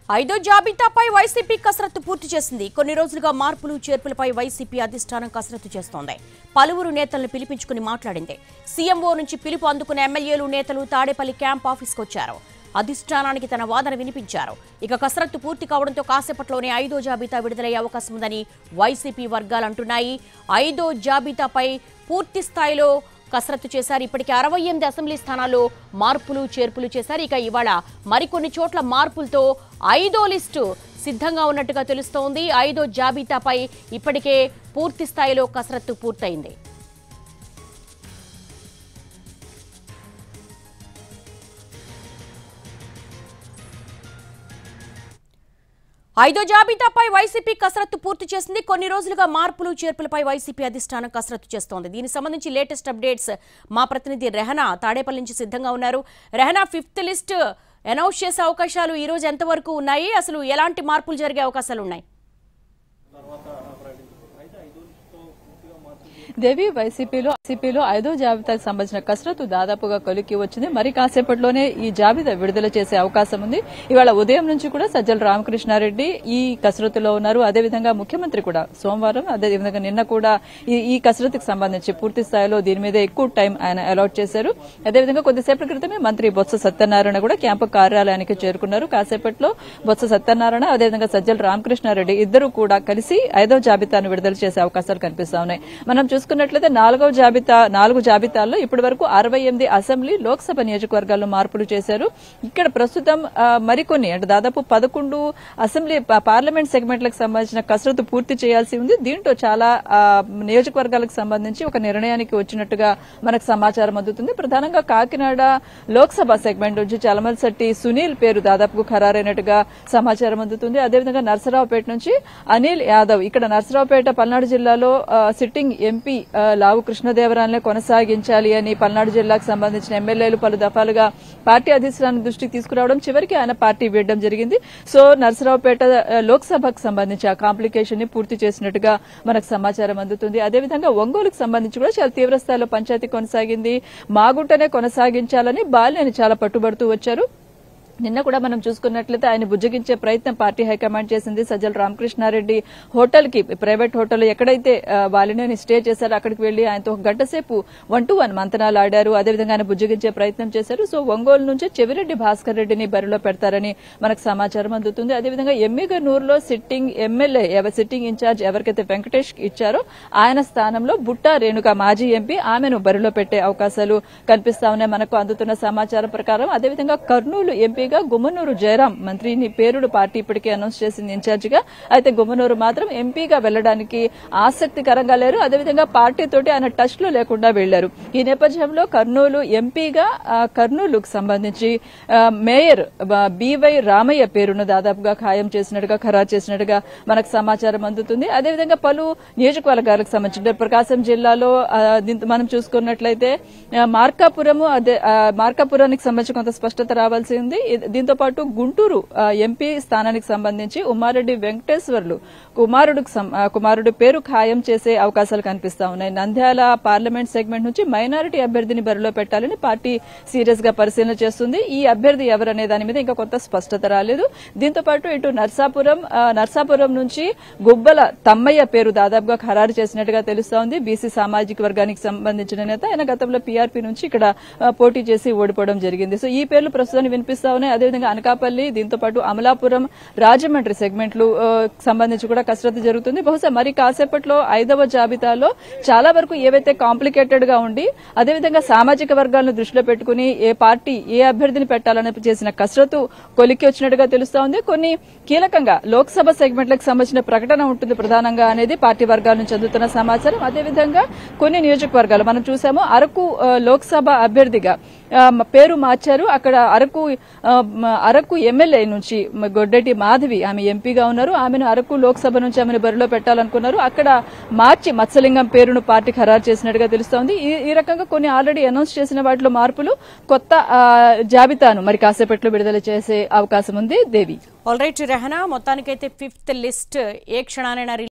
ఐదో జాబితాపై వైసీపీ కసరత్తు పూర్తి చేసింది. కొన్ని రోజులుగా మార్పులు చేర్పులపై వైసీపీ అధిష్టానం కసరత్తు చేస్తోంది. పలువురు నేతలను పిలిపించుకుని మాట్లాడింది. సీఎంఓ నుంచి పిలుపు అందుకున్న ఎమ్మెల్యేలు నేతలు తాడేపల్లి క్యాంప్ ఆఫీస్కు వచ్చారు. అధిష్టానానికి తన వాదన వినిపించారు. ఇక కసరత్తు పూర్తి కావడంతో కాసేపట్లోనే ఐదో జాబితా విడుదలయ్యే అవకాశం ఉందని వైసీపీ వర్గాలు అంటున్నాయి. ఐదో జాబితాపై పూర్తి స్థాయిలో కసరత్తు చేశారు. ఇప్పటికే 68 అసెంబ్లీ స్థానాల్లో మార్పులు చేర్పులు చేశారు. ఇక ఇవాళ మరికొన్ని చోట్ల మార్పులతో ఐదో లిస్టు సిద్ధంగా ఉన్నట్టుగా తెలుస్తోంది. ఐదో జాబితాపై ఇప్పటికే పూర్తి స్థాయిలో కసరత్తు పూర్తయింది. ఐదో జాబితాపై వైసీపీ కసరత్తు పూర్తి చేసింది. కొన్ని రోజులుగా మార్పులు చేర్పులపై వైసీపీ అధిష్టానం కసరత్తు చేస్తోంది. దీనికి సంబంధించి లేటెస్ట్ అప్డేట్స్ మా ప్రతినిధి రెహనా తాడేపల్లి నుంచి సిద్ధంగా ఉన్నారు. రెహనా, 5th లిస్ట్ అనౌన్స్ చేసే అవకాశాలు ఈ రోజు ఎంతవరకు ఉన్నాయి? అసలు ఎలాంటి మార్పులు జరిగే అవకాశాలు ఉన్నాయి? దేవి, వైసీపీలో ఐదో జాబితాకు సంబంధించిన కసరత్తు దాదాపుగా కొలిక్కి వచ్చింది. మరి కాసేపట్లోనే ఈ జాబితా విడుదల చేసే అవకాశం ఉంది. ఇవాళ ఉదయం నుంచి కూడా సజ్జల రామకృష్ణారెడ్డి ఈ కసరత్తులో ఉన్నారు. అదేవిధంగా ముఖ్యమంత్రి కూడా సోమవారం, అదేవిధంగా నిన్న కూడా ఈ కసరత్తుకు సంబంధించి పూర్తి స్థాయిలో దీని మీద ఎక్కువ టైం ఆయన అలాట్ చేశారు. అదేవిధంగా కొద్దిసేపటి క్రితమే మంత్రి బొత్స సత్యనారాయణ కూడా క్యాంపు కార్యాలయానికి చేరుకున్నారు. కాసేపట్లో బొత్స సత్యనారాయణ, అదేవిధంగా సజ్జల రామకృష్ణారెడ్డి ఇద్దరు కూడా కలిసి ఐదో జాబితాను విడుదల చేసే అవకాశాలు కనిపిస్తా ఉన్నాయి. మనం చూసుకున్నట్లయితే 4 జాబితాల్లో ఇప్పటి వరకు 68 అసెంబ్లీ లోక్సభ నియోజకవర్గాల్లో మార్పులు చేశారు. ఇక్కడ ప్రస్తుతం మరికొన్ని అంటే దాదాపు 11 అసెంబ్లీ పార్లమెంట్ సెగ్మెంట్లకు సంబంధించిన కసరత్తు పూర్తి చేయాల్సి ఉంది. దీంట్లో చాలా నియోజకవర్గాలకు సంబంధించి ఒక నిర్ణయానికి వచ్చినట్టుగా మనకు సమాచారం అందుతుంది. ప్రధానంగా కాకినాడ లోక్సభ సెగ్మెంట్ నుంచి చలమలశెట్టి సునీల్ పేరు దాదాపు ఖరారైనట్టుగా సమాచారం అందుతుంది. అదేవిధంగా నర్సరావుపేట నుంచి అనిల్ యాదవ్, ఇక్కడ నర్సరావుపేట పల్నాడు జిల్లాలో సిట్టింగ్ ఎంపీ లావు కృష్ణదేవరాయలనే కొనసాగించాలి అని పల్నాడు జిల్లాకు సంబంధించిన ఎమ్మెల్యేలు పలు దఫాలుగా పార్టీ అధిష్టానం దృష్టికి తీసుకురావడం, చివరికి ఆయన పార్టీ వీడడం జరిగింది. సో నర్సరావుపేట లోక్సభకు సంబంధించి ఆ కాంప్లికేషన్ ని పూర్తి చేసినట్టుగా మనకు సమాచారం అందుతుంది. అదేవిధంగా ఒంగోలుకు సంబంధించి కూడా చాలా తీవ్రస్థాయిలో పంచాయతీ కొనసాగింది. మాగుంటనే కొనసాగించాలని బాలినేని చాలా పట్టుబడుతూ వచ్చారు. నిన్న కూడా మనం చూసుకున్నట్లయితే ఆయన బుజ్జగించే ప్రయత్నం పార్టీ హైకమాండ్ చేసింది. సజ్జల రామకృష్ణారెడ్డి హోటల్ కి, ప్రైవేట్ హోటల్ ఎక్కడైతే వాలినేని స్టే చేశారో అక్కడికి వెళ్లి ఆయనతో ఒక గంట సేపు 1-to-1 మంతనాలు ఆడారు. అదేవిధంగా ఆయన బుజ్జగించే ప్రయత్నం చేశారు. సో ఒంగోలు నుంచి చెవిరెడ్డి భాస్కర్ రెడ్డిని బరిలో పెడతారని మనకు సమాచారం అందుతుంది. అదేవిధంగా ఎమ్మిగనూరులో సిట్టింగ్ ఎమ్మెల్యే, సిట్టింగ్ ఇన్ఛార్జ్ ఎవరికైతే వెంకటేష్ ఇచ్చారో ఆయన స్థానంలో బుట్టా రేణుక మాజీ ఎంపీ, ఆమెను బరిలో పెట్టే అవకాశాలు కనిపిస్తా ఉన్నాయి మనకు అందుతున్న సమాచారం ప్రకారం. అదేవిధంగా కర్నూలు ఎంపీగా గుమ్మనూరు జయరాం మంత్రిని పేరుడు పార్టీ ఇప్పటికే అనౌన్స్ చేసింది ఇన్ఛార్జిగా. అయితే గుమ్మనూరు మాత్రం ఎంపీగా వెళ్లడానికి ఆసక్తికరంగా లేరు. అదేవిధంగా పార్టీతోటి ఆయన టచ్ లో లేకుండా వెళ్లారు. ఈ నేపథ్యంలో కర్నూలు ఎంపీగా కర్నూలుకు సంబంధించి మేయర్ బివై రామయ్య పేరును దాదాపుగా ఖాయం చేసినట్టుగా, ఖరారు చేసినట్టుగా మనకు సమాచారం అందుతుంది. అదేవిధంగా పలు నియోజకవర్గాలకు సంబంధించి ప్రకాశం జిల్లాలో మనం చూసుకున్నట్లయితే మార్కాపురానికి సంబంధించి కొంత స్పష్టత రావాల్సి ఉంది. దీంతో పాటు గుంటూరు ఎంపీ స్థానానికి సంబంధించి ఉమ్మారెడ్డి వెంకటేశ్వర్లు కుమారుడు పేరు ఖాయం చేసే అవకాశాలు కనిపిస్తా ఉన్నాయి. నంద్యాల పార్లమెంట్ సెగ్మెంట్ నుంచి మైనారిటీ అభ్యర్థిని బరిలో పెట్టాలని పార్టీ సీరియస్ గా పరిశీలన చేస్తుంది. ఈ అభ్యర్థి ఎవరనే దాని మీద ఇంకా కొంత స్పష్టత రాలేదు. దీంతో పాటు ఇటు నర్సాపురం నుంచి గుబ్బల తమ్మయ్య పేరు దాదాపుగా ఖరారు చేసినట్టుగా తెలుస్తోంది. బీసీ సామాజిక వర్గానికి సంబంధించిన నేత. ఆయన గతంలో పీఆర్పీ నుంచి ఇక్కడ పోటీ చేసి ఓడిపోవడం జరిగింది. సో ఈ పేర్లు ప్రస్తుతానికి వినిపిస్తా ఉన్నాయి. అదేవిధంగా అనకాపల్లి, దీంతో పాటు అమలాపురం, రాజమండ్రి సెగ్మెంట్లు సంబంధించి కూడా కసరత్తు జరుగుతుంది. బహుశా మరి కాసేపట్లో ఐదవ జాబితాలో చాలా వరకు ఏవైతే కాంప్లికేటెడ్ గా ఉండి, అదేవిధంగా సామాజిక వర్గాలను దృష్టిలో పెట్టుకుని ఏ పార్టీ ఏ అభ్యర్థిని పెట్టాలని చేసిన కసరత్తు కొలిక్కి వచ్చినట్టుగా తెలుస్తా ఉంది. కొన్ని కీలకంగా లోక్సభ సెగ్మెంట్లకు సంబంధించిన ప్రకటన ఉంటుంది ప్రధానంగా అనేది పార్టీ వర్గాల నుంచి అందుతున్న సమాచారం. అదేవిధంగా కొన్ని నియోజకవర్గాలు మనం చూసాము. అరకు లోక్సభ అభ్యర్థిగా పేరు మార్చారు. అక్కడ అరకు ఎమ్మెల్యే నుంచి గొడ్డటి మాధవి, ఆమె ఎంపీగా ఉన్నారు. ఆమెను అరకు లోక్సభ నుంచి ఆమెను బరిలో పెట్టాలనుకున్నారు. అక్కడ మార్చి మత్స్యలింగం పేరును పార్టీ ఖరారు చేసినట్టుగా తెలుస్తోంది. ఈ రకంగా కొన్ని ఆల్రెడీ అనౌన్స్ చేసిన వాటిలో మార్పులు, కొత్త జాబితాను మరి కాసేపట్లో విడుదల చేసే అవకాశం ఉంది. దేవి, ఆల్ రైట్ రెహనా, మొత్తానికైతే 5th లిస్ట్ ఏ క్షణానైనా